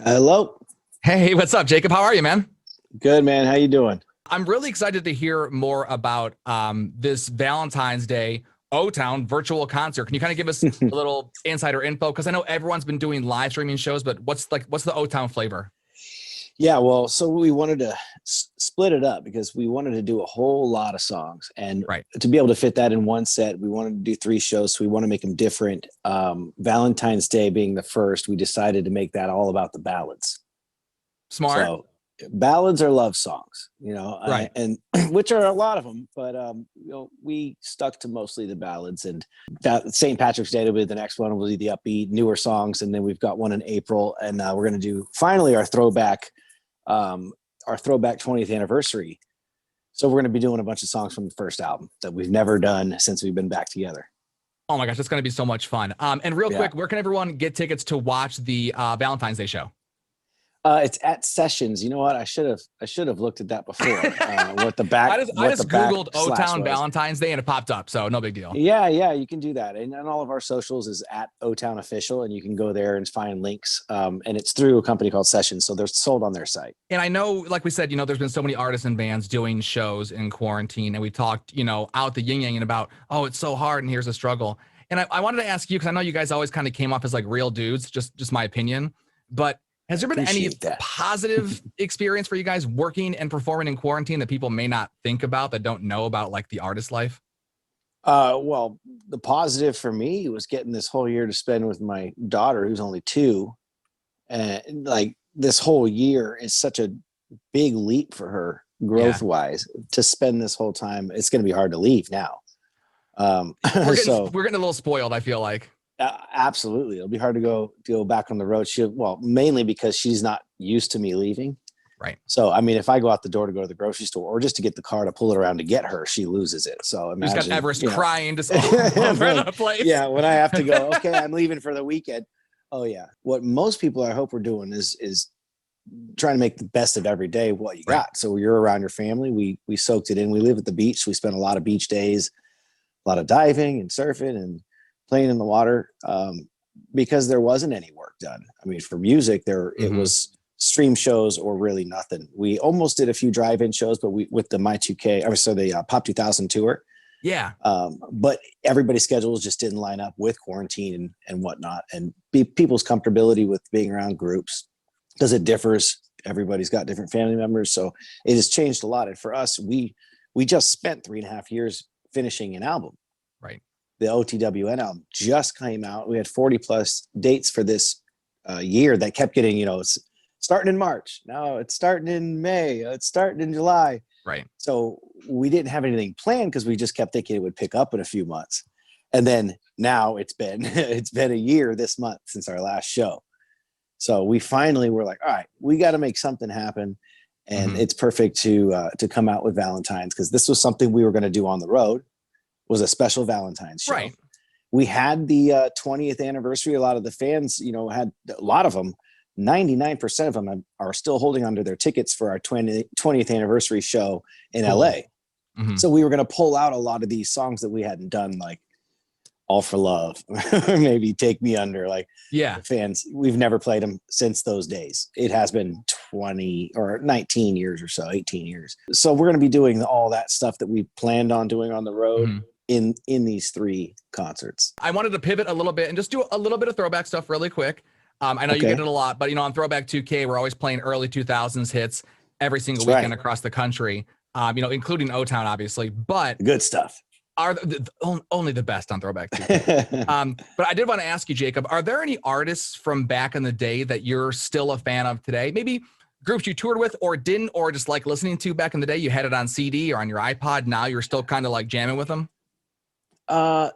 Hello. Hey, what's up, Jacob? How are you, man? Good, man. How you doing? I'm really excited to hear more about this Valentine's Day O-Town virtual concert. Can you kind of give us a little insider info? Because I know everyone's been doing live streaming shows, but what's the O-Town flavor? Yeah, well, so we wanted to split it up because we wanted to do a whole lot of songs, and Right. to be able to fit that in one set, we wanted to do three shows. So we want to make them different. Valentine's Day being the first, we decided to make that all about the ballads. Smart. So ballads are love songs, Right. and which are a lot of them, but we stuck to mostly the ballads. And St. Patrick's Day will be the next one. Will be the upbeat, newer songs, and then we've got one in April, and we're going to do finally our throwback 20th anniversary. So we're going to be doing a bunch of songs from the first album that we've never done since we've been back together. Oh my gosh, it's going to be so much fun. And real quick, where can everyone get tickets to watch the Valentine's Day show? It's at Sessions. You know what? I should have looked at that before. What the back? I just Googled O-Town Valentine's Day and it popped up, so no big deal. Yeah, you can do that. And all of our socials is at O-Town Official, and you can go there and find links. And it's through a company called Sessions, so they're sold on their site. And I know, like we said, there's been so many artists and bands doing shows in quarantine, and we talked, out the yin yang about, oh, it's so hard and here's a struggle. And I wanted to ask you, because I know you guys always kind of came off as like real dudes, just my opinion, but has there been any positive experience for you guys working and performing in quarantine that people may not think about, that don't know about like the artist life? Well, the positive for me was getting this whole year to spend with my daughter, who's only 2. And like this whole year is such a big leap for her growth wise to spend this whole time. It's going to be hard to leave now. We're getting a little spoiled, I feel like. Absolutely. It'll be hard to go back on the road. Mainly because she's not used to me leaving. Right. So, I mean, if I go out the door to go to the grocery store or just to get the car to pull it around to get her, she loses it. So imagine. Just got Everest crying just all over the place. Yeah. When I have to go, okay, I'm leaving for the weekend. Oh yeah. What most people I hope we're doing is trying to make the best of every day what you got. So you're around your family. We soaked it in. We live at the beach. So we spent a lot of beach days, a lot of diving and surfing and playing in the water, because there wasn't any work done. I mean, for music, it was stream shows or really nothing. We almost did a few drive-in shows, but with the the Pop 2000 tour. Yeah. But everybody's schedules just didn't line up with quarantine and whatnot, and people's comfortability with being around groups, because it differs. Everybody's got different family members, so it has changed a lot. And for us, we just spent 3.5 years finishing an album. Right. The OTWN album just came out. We had 40 plus dates for this year that kept getting, it's starting in March. Now it's starting in May. It's starting in July. Right. So we didn't have anything planned because we just kept thinking it would pick up in a few months. And then now it's been a year this month since our last show. So we finally were like, all right, we got to make something happen. And it's perfect to come out with Valentine's, because this was something we were going to do on the road. Was a special Valentine's show. Right. We had the 20th anniversary. A lot of the fans, had a lot of them. 99% of them are still holding onto their tickets for our 20th anniversary show in LA. So we were going to pull out a lot of these songs that we hadn't done, like All for Love, or maybe Take Me Under. Like, fans, we've never played them since those days. It has been 20 or 19 years or so, 18 years. So we're going to be doing all that stuff that we planned on doing on the road in these 3 concerts. I wanted to pivot a little bit and just do a little bit of throwback stuff really quick. I know you get it a lot, but on Throwback 2K, we're always playing early 2000s hits every single weekend across the country, including O-Town, obviously, but good stuff. Are only the best on Throwback 2K. But I did want to ask you, Jacob, are there any artists from back in the day that you're still a fan of today? Maybe groups you toured with or didn't, or just like listening to back in the day, you had it on CD or on your iPod. Now you're still kind of like jamming with them. I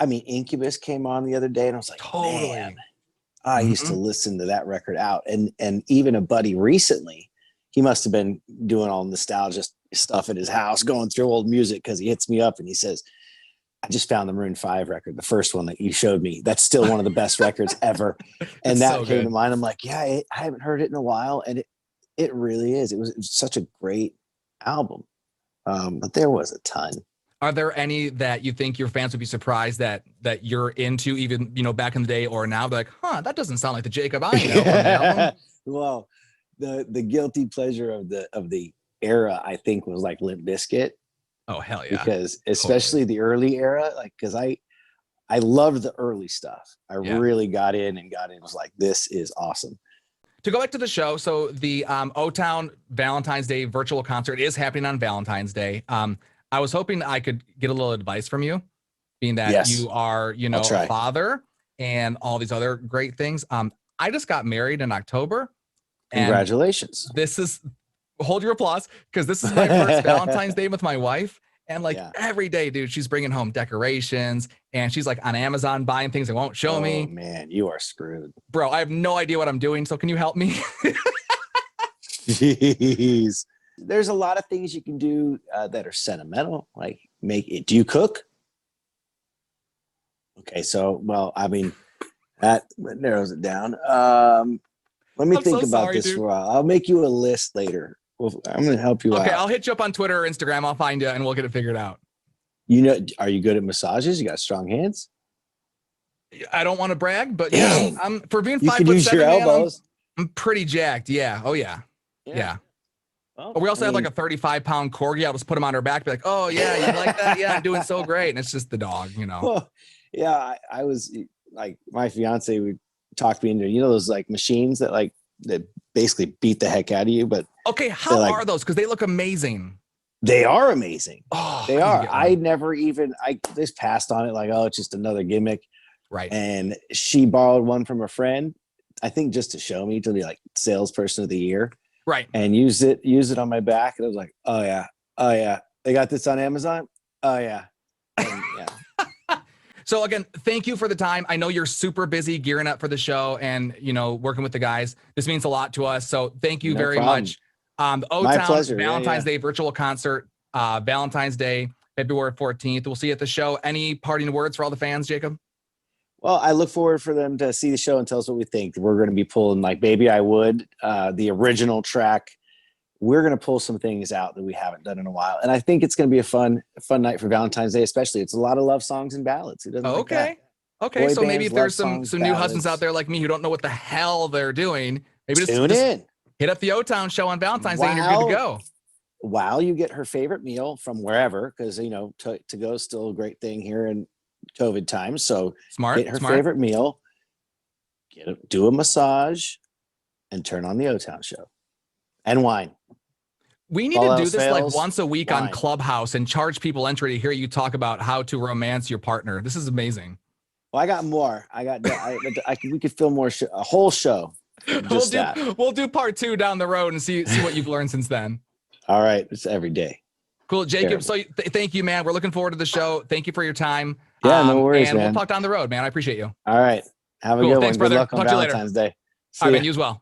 mean, Incubus came on the other day and I was like, totally. Man, I used to listen to that record out. And even a buddy recently, he must have been doing all nostalgia stuff at his house, going through old music, because he hits me up and he says, I just found the Maroon 5 record, the first one that you showed me. That's still one of the best records ever. And that came to mind. I'm like, I haven't heard it in a while. And it really is. It was such a great album. But there was a ton. Are there any that you think your fans would be surprised that you're into, even back in the day or now? They're like, that doesn't sound like the Jacob I know from the album. Well, the guilty pleasure of the era, I think, was like Limp Bizkit, Oh, hell yeah. because especially the early era, like, because I loved the early stuff. I really got in. Was like, this is awesome. To go back to the show, so the O-Town Valentine's Day virtual concert is happening on Valentine's Day. I was hoping I could get a little advice from you, being that you are, a father and all these other great things. I just got married in October. Congratulations. This is, hold your applause, because this is my first Valentine's Day with my wife. And like every day, dude, she's bringing home decorations, and she's like on Amazon buying things that won't show me. Oh man, you are screwed. Bro, I have no idea what I'm doing. So can you help me? Jeez. There's a lot of things you can do that are sentimental. Like make it. Do you cook? Okay, so, well, I mean, that narrows it down. Let me think about this for a while. I'll make you a list later. I'm going to help you out. Okay, I'll hit you up on Twitter or Instagram. I'll find you and we'll get it figured out. Are you good at massages? You got strong hands? I don't want to brag, but yeah, I'm for being 5'7", you can use your elbows. I'm pretty jacked. Yeah. Oh yeah. Yeah. Well, we also have like a 35-pound corgi. I'll just put him on her back, be like, oh yeah, you like that? Yeah, I'm doing so great. And it's just the dog, Well, yeah, I was like, my fiance would talk me into, those like machines that basically beat the heck out of you. But okay, how are those? Because they look amazing. They are amazing. Oh, they are. I just passed on it, like, oh, it's just another gimmick. Right. And she borrowed one from a friend, I think just to show me, to be like salesperson of the year. Right. And use it on my back. And I was like, oh yeah. They got this on Amazon. Oh yeah. And, yeah. So again, thank you for the time. I know you're super busy gearing up for the show and, working with the guys. This means a lot to us. So thank you very much. The O-Town Valentine's Day virtual concert, Valentine's Day, February 14th. We'll see you at the show. Any parting words for all the fans, Jacob? Well, I look forward for them to see the show and tell us what we think. We're going to be pulling like Baby I Would, the original track. We're going to pull some things out that we haven't done in a while. And I think it's going to be a fun night for Valentine's Day, especially. It's a lot of love songs and ballads. Who doesn't like that? Okay. Boy So maybe if there's some songs, new ballads. husbands out there like me who don't know what the hell they're doing, maybe just tune in. Hit up the O-Town show on Valentine's Day and you're good to go. While you get her favorite meal from wherever, because, to go is still a great thing here in COVID times. So get her favorite meal, do a massage, and turn on the O-Town show. And wine. We need to do this like once a week on Clubhouse and charge people entry to hear you talk about how to romance your partner. This is amazing. Well, I got more. We could film more, a whole show. We'll do part 2 down the road and see what you've learned since then. All right. It's every day. Cool. Jacob, so thank you, man. We're looking forward to the show. Thank you for your time. Yeah, no worries, and man. we'll talk down the road, man. I appreciate you. All right. Have a good one. Thanks, brother. Good luck on Valentine's Day. All right, man. You as well.